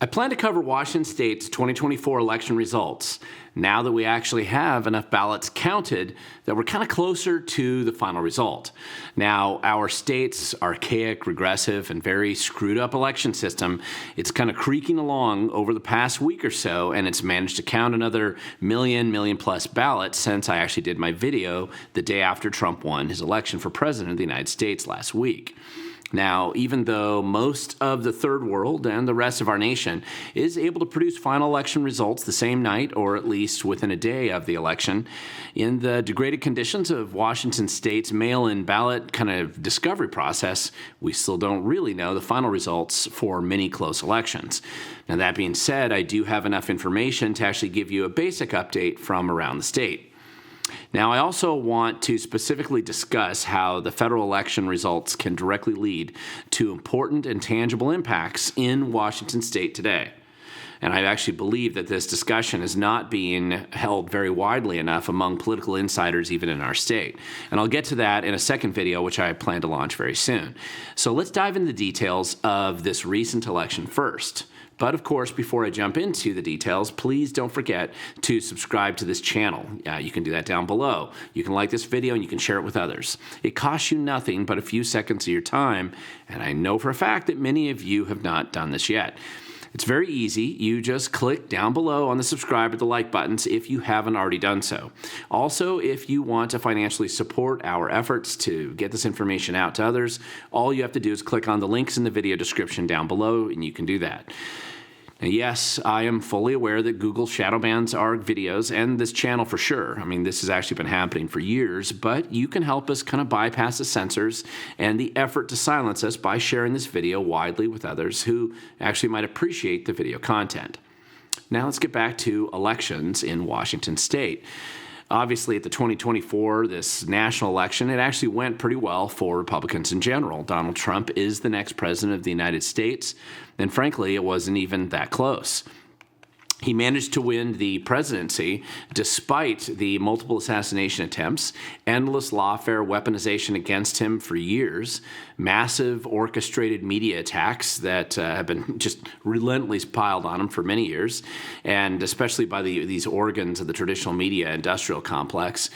I plan to cover Washington State's 2024 election results now that we actually have enough ballots counted that we're kind of closer to the final result. Now, our state's archaic, regressive, and very screwed up election system, it's kind of creaking along over the past week or so, and it's managed to count another million plus ballots since I actually did my video the day after Trump won his election for president of the United States last week. Now, even though most of the third world and the rest of our nation is able to produce final election results the same night or at least within a day of the election, in the degraded conditions of Washington State's mail-in ballot kind of discovery process, we still don't really know the final results for many close elections. Now, that being said, I do have enough information to actually give you a basic update from around the state. Now, I also want to specifically discuss how the federal election results can directly lead to important and tangible impacts in Washington State today. And I actually believe that this discussion is not being held very widely enough among political insiders, even in our state. And I'll get to that in a second video, which I plan to launch very soon. So let's dive into the details of this recent election first. But of course, before I jump into the details, please don't forget to subscribe to this channel. You can do that down below. You can like this video and you can share it with others. It costs you nothing but a few seconds of your time, and I know for a fact that many of you have not done this yet. It's very easy. You just click down below on the subscribe or the like buttons if you haven't already done so. Also, if you want to financially support our efforts to get this information out to others, all you have to do is click on the links in the video description down below, and you can do that. Now, yes, I am fully aware that Google shadow bans our videos and this channel for sure. I mean, this has actually been happening for years, but you can help us kind of bypass the censors and the effort to silence us by sharing this video widely with others who actually might appreciate the video content. Now let's get back to elections in Washington State. Obviously, at the 2024, this national election, it actually went pretty well for Republicans in general. Donald Trump is the next president of the United States, and frankly, it wasn't even that close. He managed to win the presidency despite the multiple assassination attempts, endless lawfare weaponization against him for years, massive orchestrated media attacks that have been just relentlessly piled on him for many years, and especially by these organs of the traditional media industrial complex.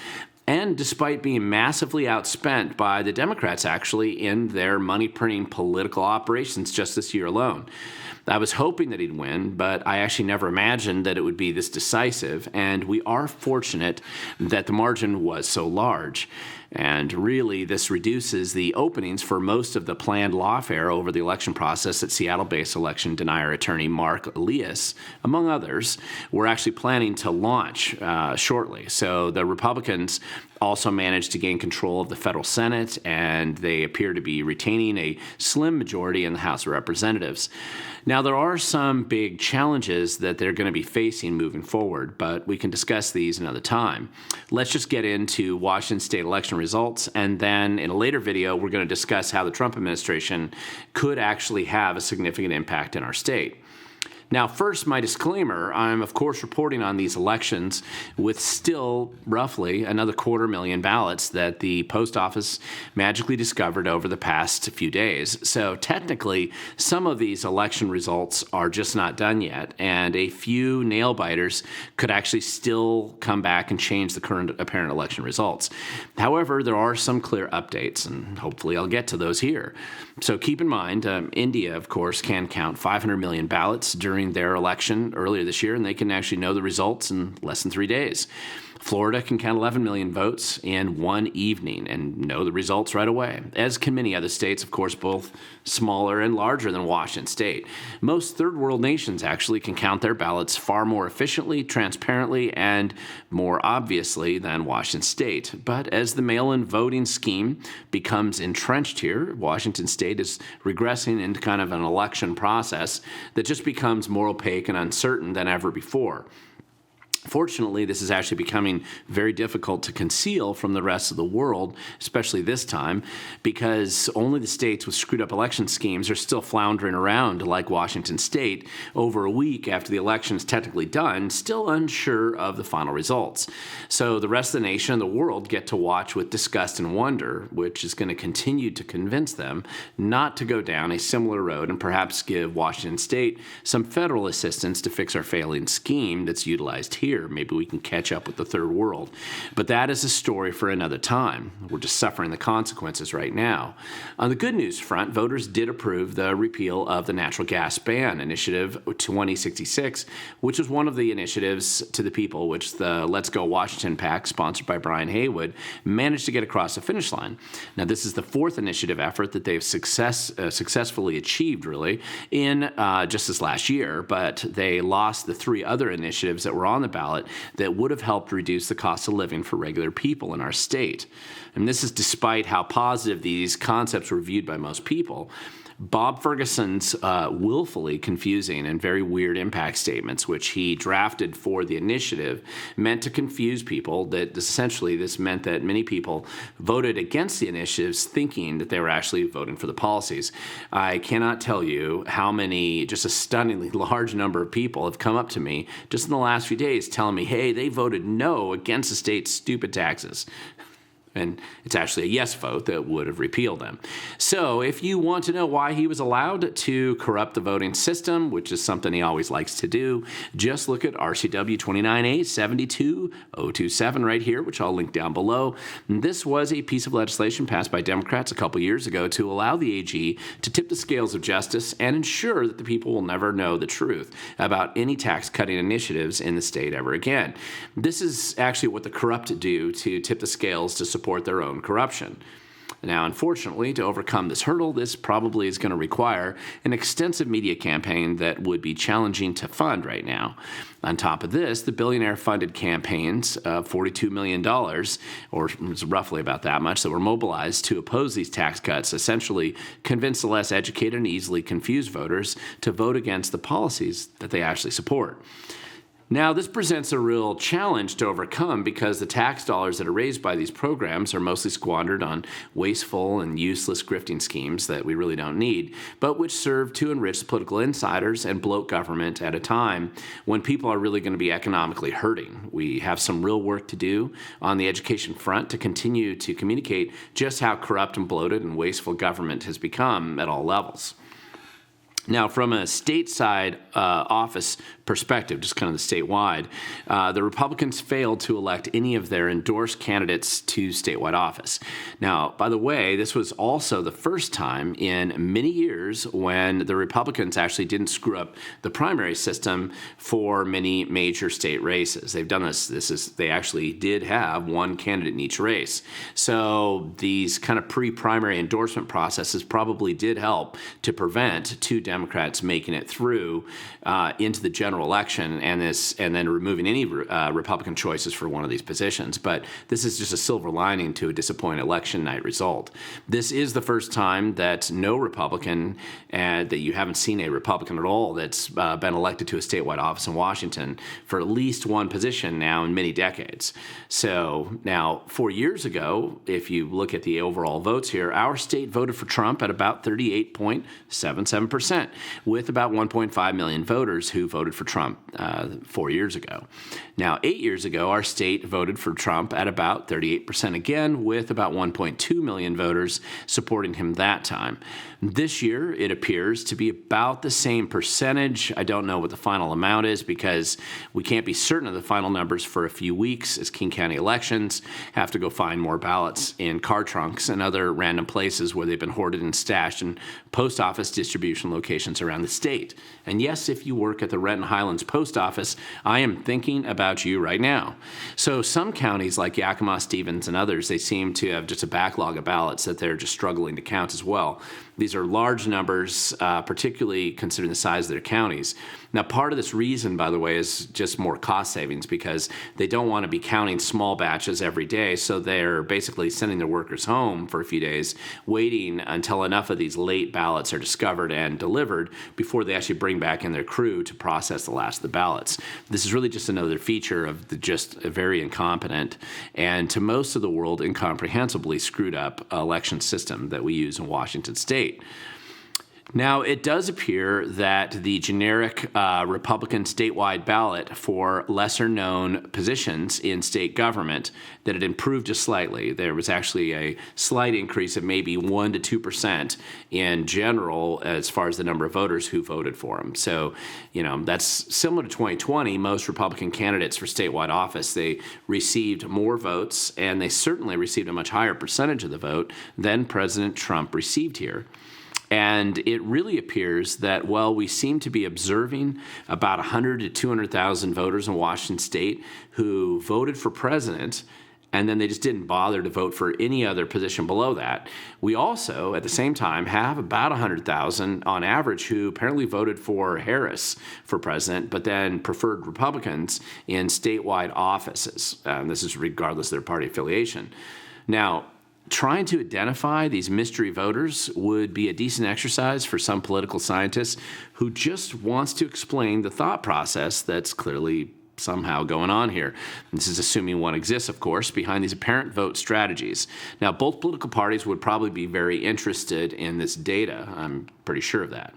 And despite being massively outspent by the Democrats, actually, in their money-printing political operations just this year alone. I was hoping that he'd win, but I actually never imagined that it would be this decisive, and we are fortunate that the margin was so large. And really, this reduces the openings for most of the planned lawfare over the election process that Seattle-based election denier attorney Mark Elias, among others, were actually planning to launch shortly. So the Republicans also managed to gain control of the federal Senate, and they appear to be retaining a slim majority in the House of Representatives. Now, there are some big challenges that they're going to be facing moving forward, but we can discuss these another time. Let's just get into Washington State election results, and then in a later video, we're going to discuss how the Trump administration could actually have a significant impact in our state. Now, first, my disclaimer, I'm of course reporting on these elections with still roughly another 250,000 ballots that the post office magically discovered over the past few days. So technically, some of these election results are just not done yet, and a few nail biters could actually still come back and change the current apparent election results. However, there are some clear updates, and hopefully I'll get to those here. So keep in mind, India, of course, can count 500 million ballots during their election earlier this year, and they can actually know the results in less than 3 days. Florida can count 11 million votes in one evening and know the results right away, as can many other states, of course, both smaller and larger than Washington State. Most third world nations actually can count their ballots far more efficiently, transparently, and more obviously than Washington State. But as the mail-in voting scheme becomes entrenched here, Washington State is regressing into kind of an election process that just becomes more opaque and uncertain than ever before. Fortunately, this is actually becoming very difficult to conceal from the rest of the world, especially this time, because only the states with screwed up election schemes are still floundering around, like Washington State, over a week after the election is technically done, still unsure of the final results. So the rest of the nation and the world get to watch with disgust and wonder, which is going to continue to convince them not to go down a similar road and perhaps give Washington State some federal assistance to fix our failing scheme that's utilized here. Maybe we can catch up with the third world. But that is a story for another time. We're just suffering the consequences right now. On the good news front, voters did approve the repeal of the natural gas ban, Initiative 2066, which was one of the initiatives to the people, which the Let's Go Washington PAC, sponsored by Brian Haywood, managed to get across the finish line. Now, this is the fourth initiative effort that they've successfully achieved, really, in just this last year, but they lost the three other initiatives that were on the ballot that would have helped reduce the cost of living for regular people in our state. And this is despite how positive these concepts were viewed by most people. Bob Ferguson's willfully confusing and very weird impact statements, which he drafted for the initiative, meant to confuse people. That essentially this meant that many people voted against the initiatives thinking that they were actually voting for the policies. I cannot tell you how many, just a stunningly large number of people have come up to me just in the last few days telling me, hey, they voted no against the state's stupid taxes. And it's actually a yes vote that would have repealed them. So if you want to know why he was allowed to corrupt the voting system, which is something he always likes to do, just look at RCW 29A 72027 right here, which I'll link down below. And this was a piece of legislation passed by Democrats a couple years ago to allow the AG to tip the scales of justice and ensure that the people will never know the truth about any tax-cutting initiatives in the state ever again. This is actually what the corrupt do to tip the scales to support their own corruption. Now, unfortunately, to overcome this hurdle, this probably is going to require an extensive media campaign that would be challenging to fund right now. On top of this, the billionaire-funded campaigns of $42 million, or roughly about that much, that were mobilized to oppose these tax cuts, essentially convince the less educated and easily confused voters to vote against the policies that they actually support. Now, this presents a real challenge to overcome because the tax dollars that are raised by these programs are mostly squandered on wasteful and useless grifting schemes that we really don't need, but which serve to enrich political insiders and bloat government at a time when people are really going to be economically hurting. We have some real work to do on the education front to continue to communicate just how corrupt and bloated and wasteful government has become at all levels. Now, from a stateside office perspective, just kind of the statewide, the Republicans failed to elect any of their endorsed candidates to statewide office. Now, by the way, this was also the first time in many years when the Republicans actually didn't screw up the primary system for many major state races. They've done this. They actually did have one candidate in each race. So these kind of pre-primary endorsement processes probably did help to prevent two Democrats making it through into the general election and then removing any Republican choices for one of these positions. But this is just a silver lining to a disappointing election night result. This is the first time that no Republican, that you haven't seen a Republican at all that's been elected to a statewide office in Washington for at least one position now in many decades. So now, 4 years ago, if you look at the overall votes here, our state voted for Trump at about 38.77%, with about 1.5 million voters who voted for Trump 4 years ago. Now, 8 years ago, our state voted for Trump at about 38% again, with about 1.2 million voters supporting him that time. This year, it appears to be about the same percentage. I don't know what the final amount is because we can't be certain of the final numbers for a few weeks as King County elections have to go find more ballots in car trunks and other random places where they've been hoarded and stashed in post office distribution locations around the state. And yes, if you work at the Renton Highlands Post Office, I am thinking about you right now. So some counties like Yakima, Stevens, and others, they seem to have just a backlog of ballots that they're just struggling to count as well. These are large numbers, particularly considering the size of their counties. Now, part of this reason, by the way, is just more cost savings because they don't want to be counting small batches every day, so they're basically sending their workers home for a few days, waiting until enough of these late ballots are discovered and delivered delivered before they actually bring back in their crew to process the last of the ballots. This is really just another feature of just a very incompetent and, to most of the world, incomprehensibly screwed up election system that we use in Washington state. Now, it does appear that the generic Republican statewide ballot for lesser-known positions in state government, that it improved just slightly. There was actually a slight increase of maybe 1 to 2% in general as far as the number of voters who voted for him. So, that's similar to 2020. Most Republican candidates for statewide office, they received more votes, and they certainly received a much higher percentage of the vote than President Trump received here. And it really appears that, we seem to be observing about 100 to 200,000 voters in Washington state who voted for president, and then they just didn't bother to vote for any other position below that. We also, at the same time, have about 100,000 on average who apparently voted for Harris for president, but then preferred Republicans in statewide offices. This is regardless of their party affiliation. Now, trying to identify these mystery voters would be a decent exercise for some political scientist who just wants to explain the thought process that's clearly somehow going on here. This is assuming one exists, of course, behind these apparent vote strategies. Now, both political parties would probably be very interested in this data. I'm pretty sure of that.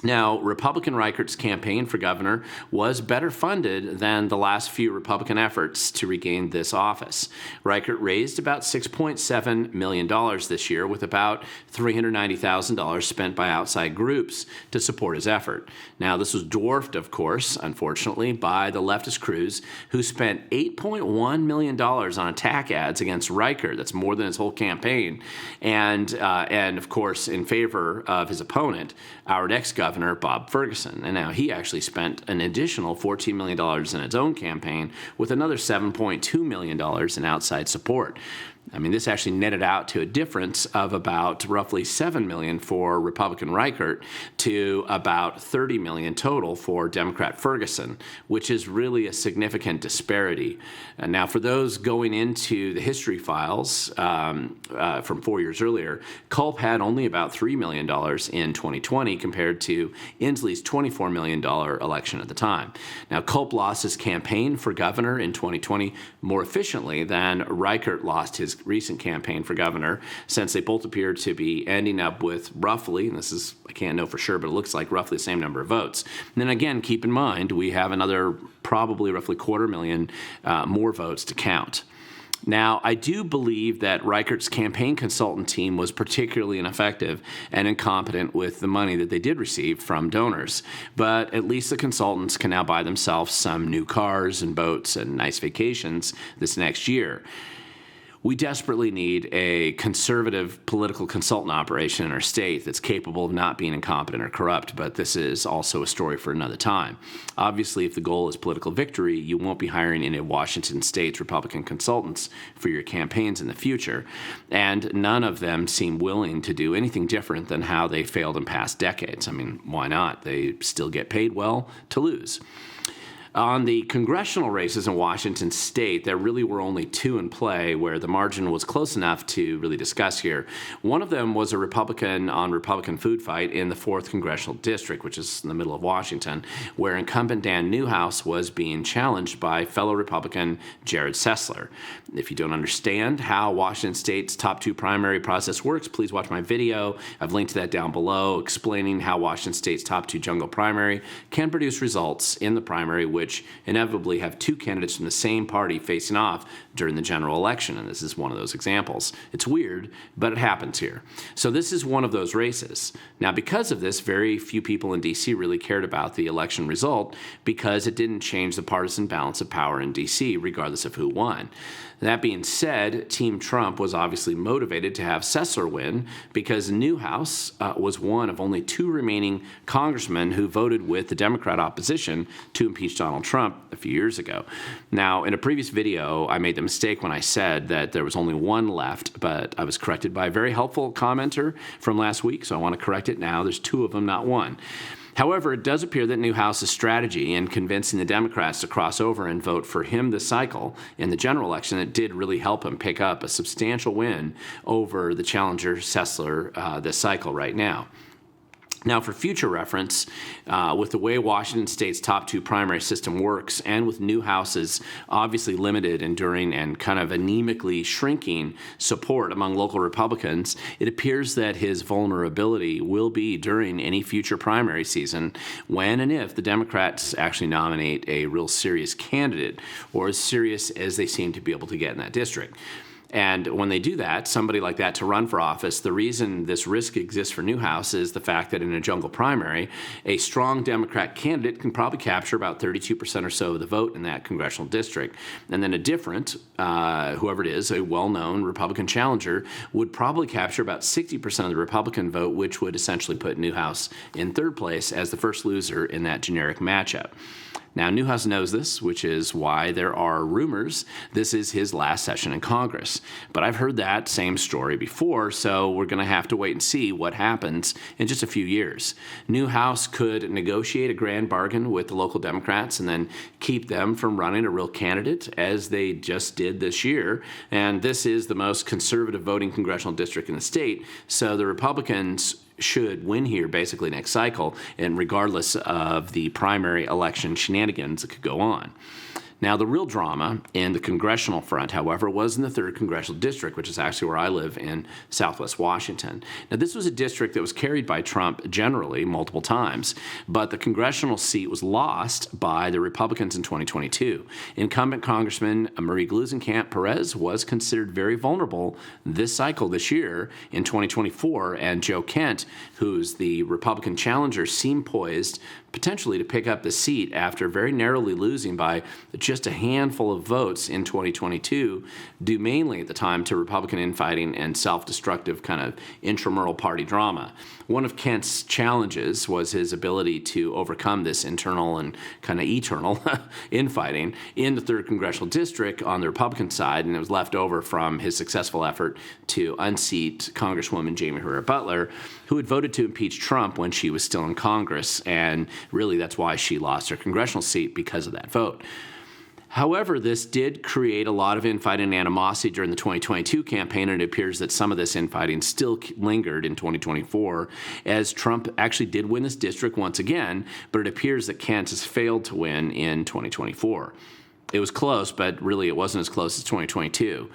Now, Republican Reichert's campaign for governor was better funded than the last few Republican efforts to regain this office. Reichert raised about $6.7 million this year, with about $390,000 spent by outside groups to support his effort. Now, this was dwarfed, of course, unfortunately, by the leftist crews who spent $8.1 million on attack ads against Reichert. That's more than his whole campaign. And of course, in favor of his opponent, our next governor, Bob Ferguson. And now he actually spent an additional $14 million in its own campaign, with another $7.2 million in outside support. This actually netted out to a difference of about roughly $7 million for Republican Reichert to about $30 million total for Democrat Ferguson, which is really a significant disparity. And now, for those going into the history files from 4 years earlier, Culp had only about $3 million in 2020 compared to Inslee's $24 million election at the time. Now, Culp lost his campaign for governor in 2020 more efficiently than Reichert lost his recent campaign for governor, since they both appear to be ending up with roughly, and this is, I can't know for sure, but it looks like roughly the same number of votes. And then again, keep in mind, we have another probably roughly 250,000 more votes to count. Now, I do believe that Reichert's campaign consultant team was particularly ineffective and incompetent with the money that they did receive from donors, but at least the consultants can now buy themselves some new cars and boats and nice vacations this next year. We desperately need a conservative political consultant operation in our state that's capable of not being incompetent or corrupt, but this is also a story for another time. Obviously, if the goal is political victory, you won't be hiring any Washington state's Republican consultants for your campaigns in the future, and none of them seem willing to do anything different than how they failed in past decades. Why not? They still get paid well to lose. On the congressional races in Washington state, there really were only two in play where the margin was close enough to really discuss here. One of them was a Republican-on-Republican food fight in the 4th Congressional District, which is in the middle of Washington, where incumbent Dan Newhouse was being challenged by fellow Republican Jared Sessler. If you don't understand how Washington state's top 2 primary process works, please watch my video. I've linked to that down below, explaining how Washington state's top 2 jungle primary can produce results in the primary, which inevitably have 2 candidates from the same party facing off during the general election, and this is one of those examples. It's weird, but it happens here. So this is one of those races. Now, because of this, very few people in D.C. really cared about the election result because it didn't change the partisan balance of power in D.C., regardless of who won. That being said, Team Trump was obviously motivated to have Sessler win because Newhouse was one of only 2 remaining congressmen who voted with the Democrat opposition to impeach Donald Trump a few years ago. Now, in a previous video, I made the mistake when I said that there was only 1 left, but I was corrected by a very helpful commenter from last week, so I want to correct it now. There's 2 of them, not 1. However, it does appear that Newhouse's strategy in convincing the Democrats to cross over and vote for him this cycle in the general election, it did really help him pick up a substantial win over the challenger Sessler this cycle right now. Now, for future reference, with the way Washington State's top two primary system works, and with new houses obviously limited, enduring, and kind of anemically shrinking support among local Republicans, it appears that his vulnerability will be during any future primary season when and if the Democrats actually nominate a real serious candidate, or as serious as they seem to be able to get in that district. And when they do that, somebody like that to run for office, the reason this risk exists for Newhouse is the fact that in a jungle primary, a strong Democrat candidate can probably capture about 32% or so of the vote in that congressional district. And then a different, whoever it is, a well-known Republican challenger, would probably capture about 60% of the Republican vote, which would essentially put Newhouse in third place as the first loser in that generic matchup. Now, Newhouse knows this, which is why there are rumors this is his last session in Congress. But I've heard that same story before, so we're going to have to wait and see what happens in just a few years. Newhouse could negotiate a grand bargain with the local Democrats and then keep them from running a real candidate, as they just did this year. And this is the most conservative voting congressional district in the state, so the Republicans should win here basically next cycle, and regardless of the primary election shenanigans that could go on. Now, the real drama in the congressional front, however, was in the 3rd Congressional District, which is actually where I live in Southwest Washington. Now, this was a district that was carried by Trump generally multiple times, but the congressional seat was lost by the Republicans in 2022. Incumbent Congressman Marie Gluesenkamp Perez was considered very vulnerable this cycle this year in 2024, and Joe Kent, who's the Republican challenger, seemed poised potentially to pick up the seat after very narrowly losing by just a handful of votes in 2022, due mainly at the time to Republican infighting and self-destructive kind of intramural party drama. One of Kent's challenges was his ability to overcome this internal and kind of eternal infighting in the 3rd Congressional District on the Republican side, and it was left over from his successful effort to unseat Congresswoman Jamie Herrera Butler, who had voted to impeach Trump when she was still in Congress, and really that's why she lost her congressional seat, because of that vote. However, this did create a lot of infighting and animosity during the 2022 campaign, and it appears that some of this infighting still lingered in 2024, as Trump actually did win this district once again, but it appears that Kent has failed to win in 2024. It was close, but really it wasn't as close as 2022.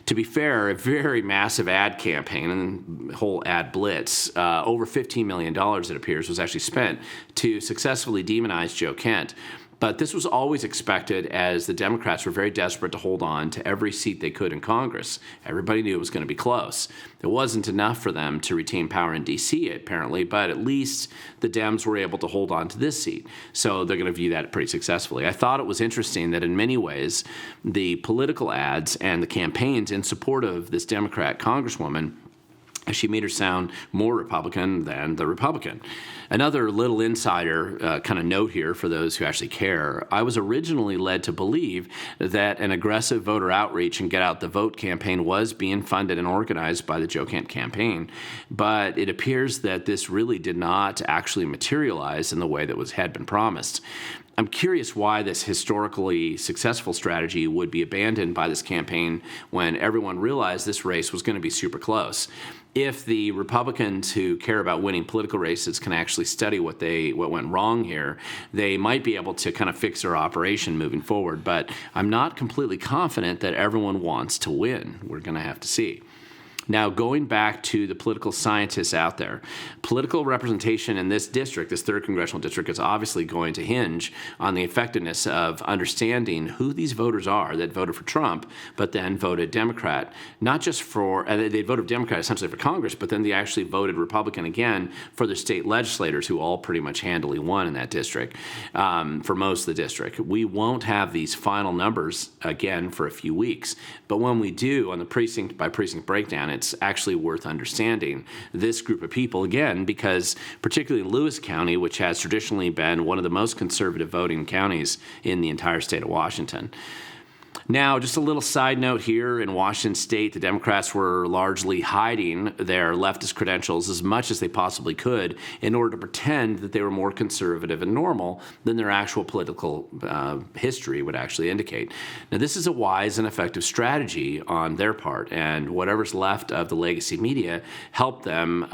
To be fair, a very massive ad campaign and whole ad blitz, over $15 million, it appears, was actually spent to successfully demonize Joe Kent. But this was always expected, as the Democrats were very desperate to hold on to every seat they could in Congress. Everybody knew it was going to be close. It wasn't enough for them to retain power in D.C., apparently, but at least the Dems were able to hold on to this seat. So they're going to view that pretty successfully. I thought it was interesting that in many ways, the political ads and the campaigns in support of this Democrat Congresswoman, she made her sound more Republican than the Republican. Another little insider kind of note here for those who actually care. I was originally led to believe that an aggressive voter outreach and get out the vote campaign was being funded and organized by the Joe Kent campaign, but it appears that this really did not actually materialize in the way that had been promised. I'm curious why this historically successful strategy would be abandoned by this campaign when everyone realized this race was going to be super close. If the Republicans who care about winning political races can actually study what went wrong here, they might be able to kind of fix their operation moving forward. But I'm not completely confident that everyone wants to win. We're going to have to see. Now, going back to the political scientists out there, political representation in this district, this 3rd Congressional District, is obviously going to hinge on the effectiveness of understanding who these voters are that voted for Trump, but then voted Democrat. Not just for, they voted Democrat essentially for Congress, but then they actually voted Republican again for their state legislators, who all pretty much handily won in that district, for most of the district. We won't have these final numbers again for a few weeks, but when we do, on the precinct by precinct breakdown, it's actually worth understanding this group of people again, because particularly in Lewis County, which has traditionally been one of the most conservative voting counties in the entire state of Washington. Now, just a little side note here, in Washington State, the Democrats were largely hiding their leftist credentials as much as they possibly could in order to pretend that they were more conservative and normal than their actual political history would actually indicate. Now, this is a wise and effective strategy on their part, and whatever's left of the legacy media helped them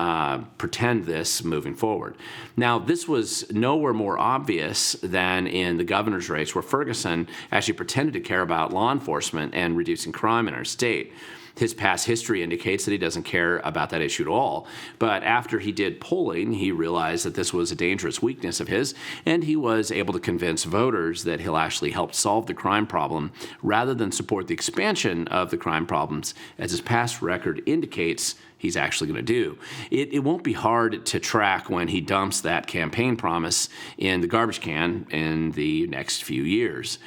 pretend this moving forward. Now, this was nowhere more obvious than in the governor's race, where Ferguson actually pretended to care about law enforcement and reducing crime in our state. His past history indicates that he doesn't care about that issue at all. But after he did polling, he realized that this was a dangerous weakness of his, and he was able to convince voters that he'll actually help solve the crime problem rather than support the expansion of the crime problems, as his past record indicates he's actually going to do. It won't be hard to track when he dumps that campaign promise in the garbage can in the next few years.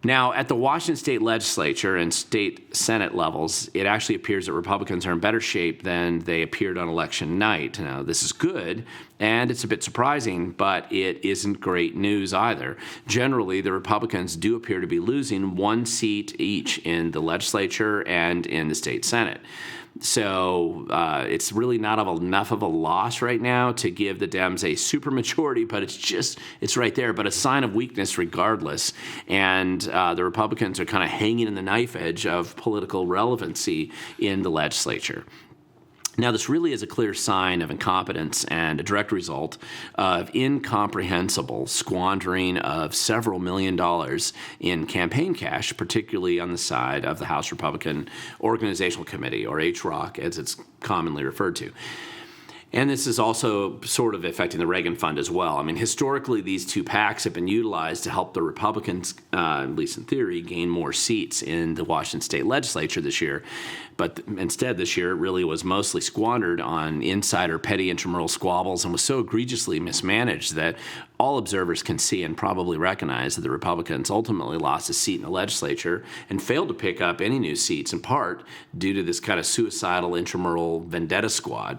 Now, at the Washington State Legislature and state Senate levels, it actually appears that Republicans are in better shape than they appeared on election night. Now, this is good, and it's a bit surprising, but it isn't great news either. Generally, the Republicans do appear to be losing one seat each in the legislature and in the state Senate. So it's really not enough of a loss right now to give the Dems a supermajority, but it's right there, but a sign of weakness regardless. And the Republicans are kind of hanging in the knife edge of political relevancy in the legislature. Now, this really is a clear sign of incompetence and a direct result of incomprehensible squandering of several $1 million in campaign cash, particularly on the side of the House Republican Organizational Committee, or HROC, as it's commonly referred to. And this is also sort of affecting the Reagan Fund as well. I mean, historically, these two PACs have been utilized to help the Republicans, at least in theory, gain more seats in the Washington State Legislature this year. But instead, this year, it really was mostly squandered on insider petty intramural squabbles and was so egregiously mismanaged that all observers can see and probably recognize that the Republicans ultimately lost a seat in the legislature and failed to pick up any new seats, in part due to this kind of suicidal intramural vendetta squad.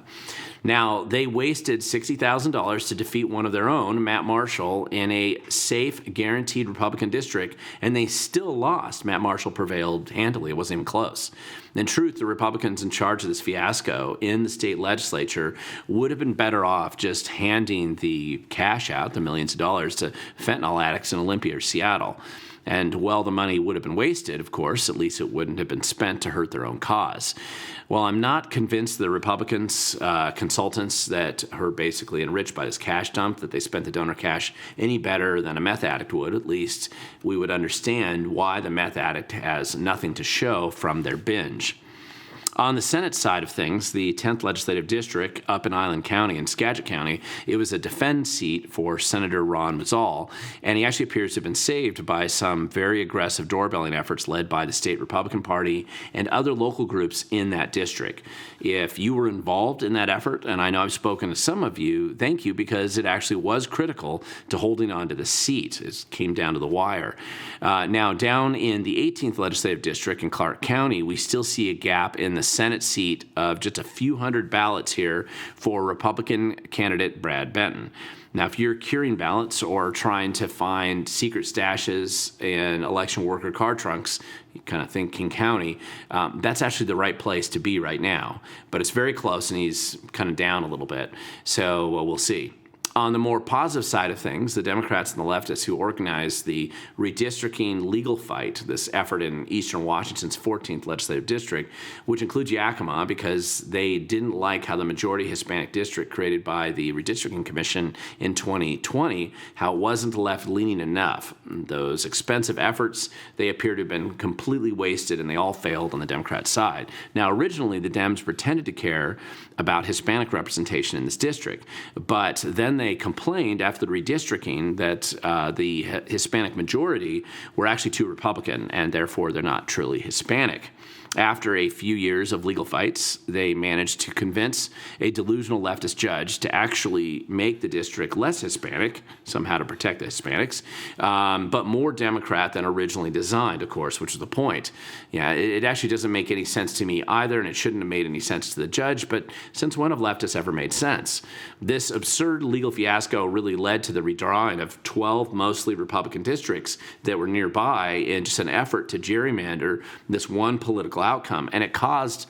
Now, they wasted $60,000 to defeat one of their own, Matt Marshall, in a safe, guaranteed Republican district, and they still lost. Matt Marshall prevailed handily. It wasn't even close. In truth, the Republicans in charge of this fiasco in the state legislature would have been better off just handing the cash out, the millions of dollars, to fentanyl addicts in Olympia or Seattle. And while the money would have been wasted, of course, at least it wouldn't have been spent to hurt their own cause. Well, I'm not convinced the Republicans, consultants that are basically enriched by this cash dump, that they spent the donor cash any better than a meth addict would. At least we would understand why the meth addict has nothing to show from their binge. On the Senate side of things, the 10th Legislative District up in Island County and Skagit County, it was a defend seat for Senator Ron Mazzal, and he actually appears to have been saved by some very aggressive doorbelling efforts led by the state Republican Party and other local groups in that district. If you were involved in that effort, and I know I've spoken to some of you, thank you, because it actually was critical to holding on to the seat. It came down to the wire. Now, down in the 18th Legislative District in Clark County, we still see a gap in the Senate seat of just a few hundred ballots here for Republican candidate Brad Benton. Now, if you're curing ballots or trying to find secret stashes in election worker car trunks, you kind of think King County, that's actually the right place to be right now. But it's very close, and he's kind of down a little bit. So we'll see. On the more positive side of things, the Democrats and the leftists who organized the redistricting legal fight, this effort in eastern Washington's 14th legislative district, which includes Yakima, because they didn't like how the majority Hispanic district created by the Redistricting Commission in 2020, how it wasn't left-leaning enough. Those expensive efforts, they appear to have been completely wasted, and they all failed on the Democrat side. Now, originally, the Dems pretended to care about Hispanic representation in this district, but then they complained after the redistricting that the Hispanic majority were actually too Republican, and therefore they're not truly Hispanic. After a few years of legal fights, they managed to convince a delusional leftist judge to actually make the district less Hispanic, somehow to protect the Hispanics, but more Democrat than originally designed, of course, which is the point. Yeah, it actually doesn't make any sense to me either, and it shouldn't have made any sense to the judge, but since when have leftists ever made sense? This absurd legal fiasco really led to the redrawing of 12 mostly Republican districts that were nearby in just an effort to gerrymander this one political outcome, and it caused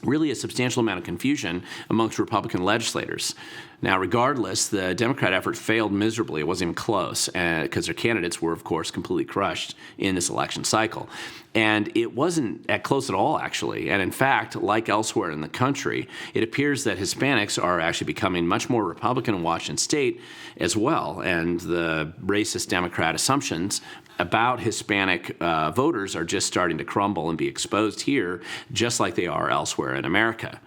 really a substantial amount of confusion amongst Republican legislators. Now, regardless, the Democrat effort failed miserably. It wasn't even close because their candidates were, of course, completely crushed in this election cycle. And it wasn't close at all, actually. And in fact, like elsewhere in the country, it appears that Hispanics are actually becoming much more Republican in Washington state as well. And the racist Democrat assumptions about Hispanic voters are just starting to crumble and be exposed here, just like they are elsewhere in America.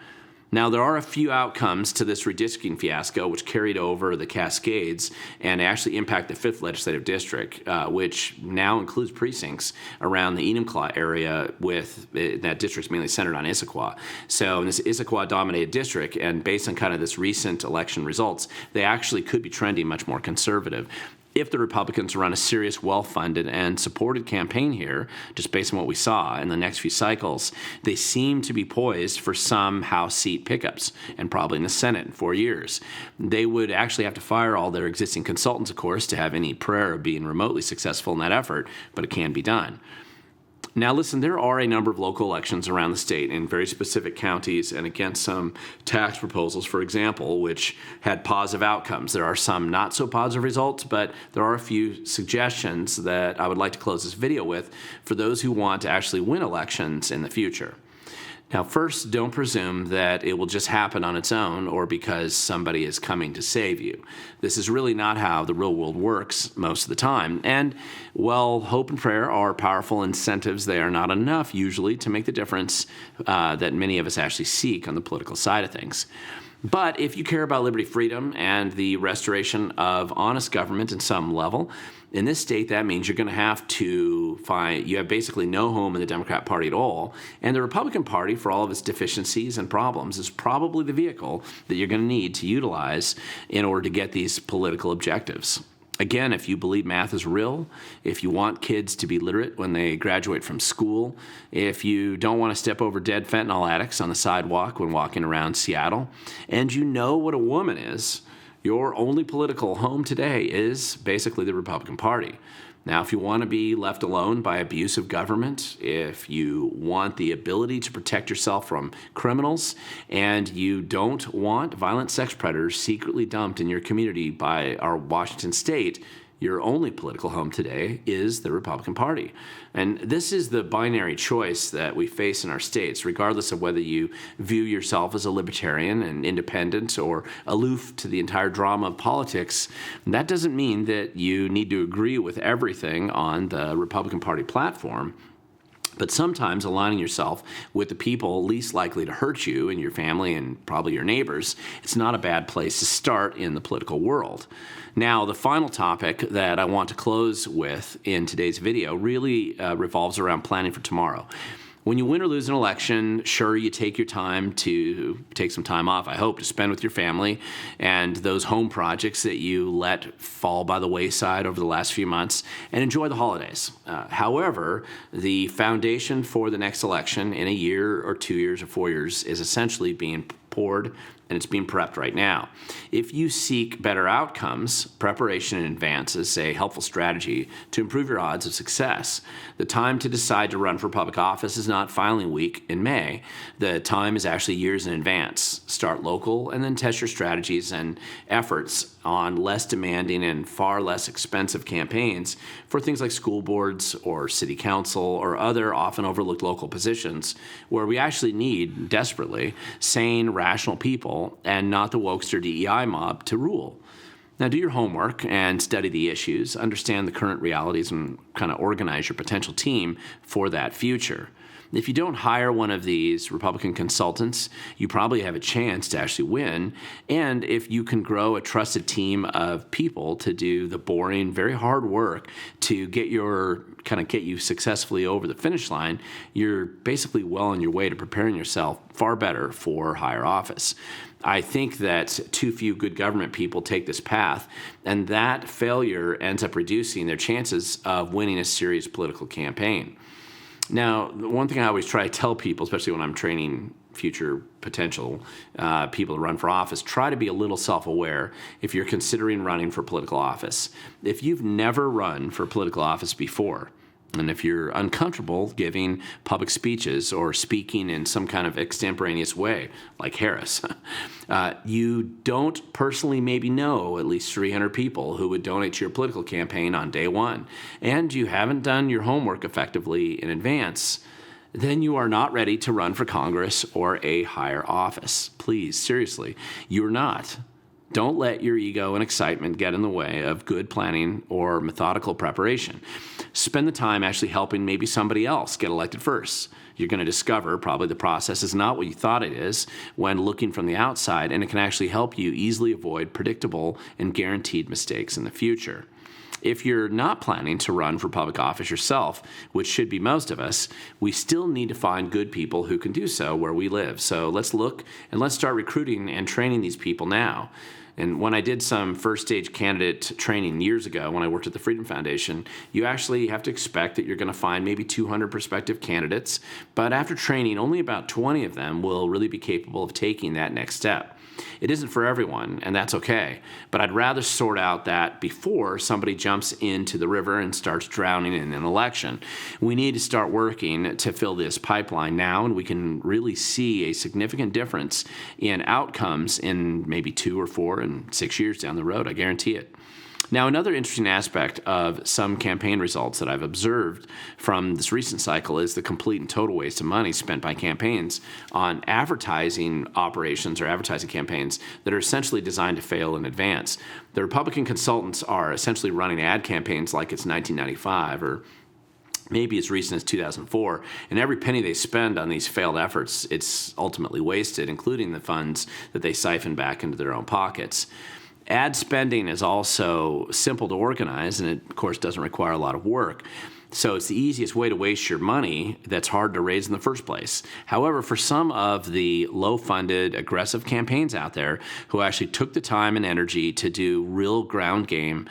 Now, there are a few outcomes to this redistricting fiasco which carried over the Cascades and actually impact the 5th Legislative District, which now includes precincts around the Enumclaw area with that district's mainly centered on Issaquah. So in this Issaquah-dominated district, and based on kind of this recent election results, they actually could be trending much more conservative. If the Republicans run a serious, well-funded, and supported campaign here, just based on what we saw in the next few cycles, they seem to be poised for some House seat pickups, and probably in the Senate in 4 years. They would actually have to fire all their existing consultants, of course, to have any prayer of being remotely successful in that effort, but it can be done. Now, listen, there are a number of local elections around the state in very specific counties and against some tax proposals, for example, which had positive outcomes. There are some not so positive results, but there are a few suggestions that I would like to close this video with for those who want to actually win elections in the future. Now, first, don't presume that it will just happen on its own or because somebody is coming to save you. This is really not how the real world works most of the time. And while hope and prayer are powerful incentives, they are not enough usually to make the difference that many of us actually seek on the political side of things. But if you care about liberty, freedom, and the restoration of honest government in some level, in this state, that means you're going to have to you have basically no home in the Democrat Party at all. And the Republican Party, for all of its deficiencies and problems, is probably the vehicle that you're going to need to utilize in order to get these political objectives. Again, if you believe math is real, if you want kids to be literate when they graduate from school, if you don't want to step over dead fentanyl addicts on the sidewalk when walking around Seattle, and you know what a woman is, your only political home today is basically the Republican Party. Now, if you want to be left alone by abusive government, if you want the ability to protect yourself from criminals, and you don't want violent sex predators secretly dumped in your community by our Washington state, your only political home today is the Republican Party. And this is the binary choice that we face in our states, regardless of whether you view yourself as a libertarian and independent or aloof to the entire drama of politics. That doesn't mean that you need to agree with everything on the Republican Party platform. But sometimes aligning yourself with the people least likely to hurt you and your family and probably your neighbors, it's not a bad place to start in the political world. Now, the final topic that I want to close with in today's video really revolves around planning for tomorrow. When you win or lose an election, sure, you take your time to take some time off, I hope, to spend with your family and those home projects that you let fall by the wayside over the last few months, and enjoy the holidays. However, the foundation for the next election in a year or 2 years or 4 years is essentially being poured, and it's being prepped right now. If you seek better outcomes, preparation in advance is a helpful strategy to improve your odds of success. The time to decide to run for public office is not filing week in May. The time is actually years in advance. Start local and then test your strategies and efforts on less demanding and far less expensive campaigns for things like school boards or city council or other often overlooked local positions where we actually need, desperately, sane, rational people and not the wokester DEI mob to rule. Now, do your homework and study the issues, understand the current realities, and kind of organize your potential team for that future. If you don't hire one of these Republican consultants, you probably have a chance to actually win. And if you can grow a trusted team of people to do the boring, very hard work to get you successfully over the finish line, you're basically well on your way to preparing yourself far better for higher office. I think that too few good government people take this path, and that failure ends up reducing their chances of winning a serious political campaign. Now, the one thing I always try to tell people, especially when I'm training future potential people to run for office, try to be a little self-aware if you're considering running for political office. If you've never run for political office before, and if you're uncomfortable giving public speeches or speaking in some kind of extemporaneous way, like Harris, you don't personally maybe know at least 300 people who would donate to your political campaign on day one, and you haven't done your homework effectively in advance, then you are not ready to run for Congress or a higher office. Please, seriously, you're not. Don't let your ego and excitement get in the way of good planning or methodical preparation. Spend the time actually helping maybe somebody else get elected first. You're going to discover probably the process is not what you thought it is when looking from the outside, and it can actually help you easily avoid predictable and guaranteed mistakes in the future. If you're not planning to run for public office yourself, which should be most of us, we still need to find good people who can do so where we live. So let's look and let's start recruiting and training these people now. And when I did some first-stage candidate training years ago when I worked at the Freedom Foundation, you actually have to expect that you're going to find maybe 200 prospective candidates, but after training, only about 20 of them will really be capable of taking that next step. It isn't for everyone, and that's okay, but I'd rather sort out that before somebody jumps into the river and starts drowning in an election. We need to start working to fill this pipeline now, and we can really see a significant difference in outcomes in maybe 2 or 4 and 6 years down the road. I guarantee it. Now, another interesting aspect of some campaign results that I've observed from this recent cycle is the complete and total waste of money spent by campaigns on advertising operations or advertising campaigns that are essentially designed to fail in advance. The Republican consultants are essentially running ad campaigns like it's 1995 or maybe as recent as 2004, and every penny they spend on these failed efforts, it's ultimately wasted, including the funds that they siphon back into their own pockets. Ad spending is also simple to organize, and it, of course, doesn't require a lot of work. So it's the easiest way to waste your money that's hard to raise in the first place. However, for some of the low-funded, aggressive campaigns out there who actually took the time and energy to do real ground game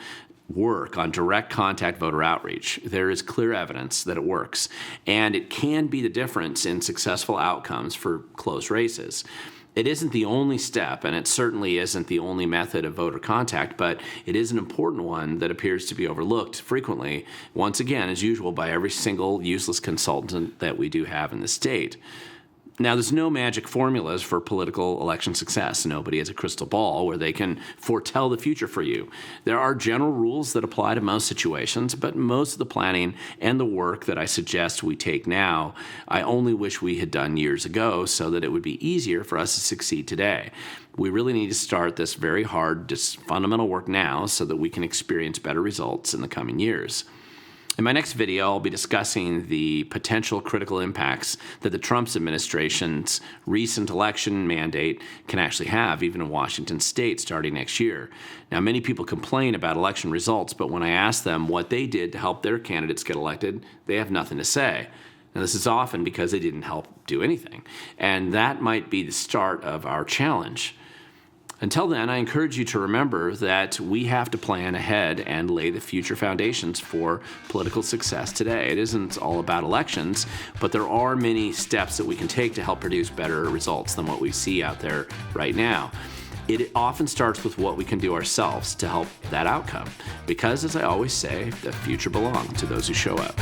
work on direct contact voter outreach, there is clear evidence that it works. And it can be the difference in successful outcomes for close races. It isn't the only step, and it certainly isn't the only method of voter contact, but it is an important one that appears to be overlooked frequently, once again, as usual, by every single useless consultant that we do have in the state. Now, there's no magic formulas for political election success. Nobody has a crystal ball where they can foretell the future for you. There are general rules that apply to most situations, but most of the planning and the work that I suggest we take now, I only wish we had done years ago so that it would be easier for us to succeed today. We really need to start this very hard, fundamental work now so that we can experience better results in the coming years. In my next video, I'll be discussing the potential critical impacts that the Trump administration's recent election mandate can actually have, even in Washington state, starting next year. Now, many people complain about election results, but when I ask them what they did to help their candidates get elected, they have nothing to say. Now, this is often because they didn't help do anything, and that might be the start of our challenge. Until then, I encourage you to remember that we have to plan ahead and lay the future foundations for political success today. It isn't all about elections, but there are many steps that we can take to help produce better results than what we see out there right now. It often starts with what we can do ourselves to help that outcome, because, as I always say, the future belongs to those who show up.